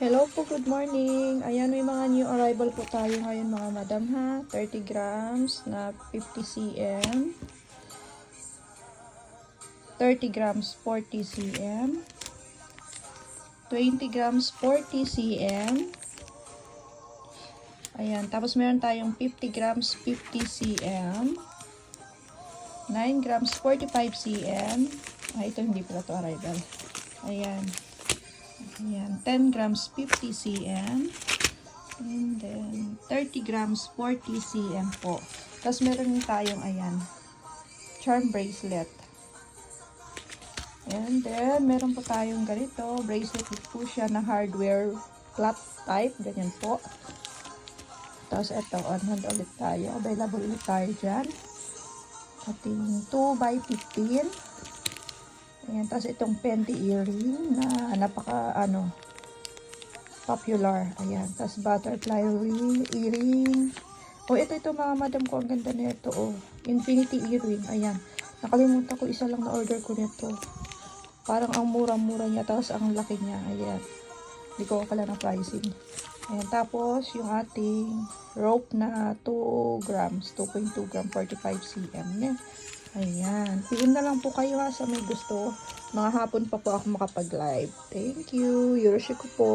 Hello po, good morning. Ayan, may mga new arrival po tayo ngayon mga madam ha. 30 grams na 50 cm. 30 grams 40 cm. 20 grams 40 cm. Ayan, tapos meron tayong 50 grams 50 cm. 9 grams 45 cm. Ito hindi pala to arrival. Ayan. Ayan, 10 grams 50 cm. And then, 30 grams 40 cm po. Tapos meron tayong, ayan, charm bracelet. And then, meron po tayong ganito, bracelet po siya na hardware cloth type, ganyan po. Tapos ito, on hand ulit tayo. Available ulit tayo dyan. Ating 2x15. Ayan, tapos itong pendy earring na napaka, popular. Ayan. Tapos butterfly earring. Ito mga madam ko. Ang ganda nito. Infinity earring. Ayan. Nakalimutan ko. Isa lang na order ko nito. Parang ang mura-mura niya. Tapos ang laki niya. Ayan. Hindi ko pala na pricing. Ayan. Tapos yung ating rope na 2 grams. 2.2 gram. 45 cm. Ayan. PM na lang po kayo ha sa may gusto. Mga hapon pa po ako makapag-live. Thank you. Yoroshiku po.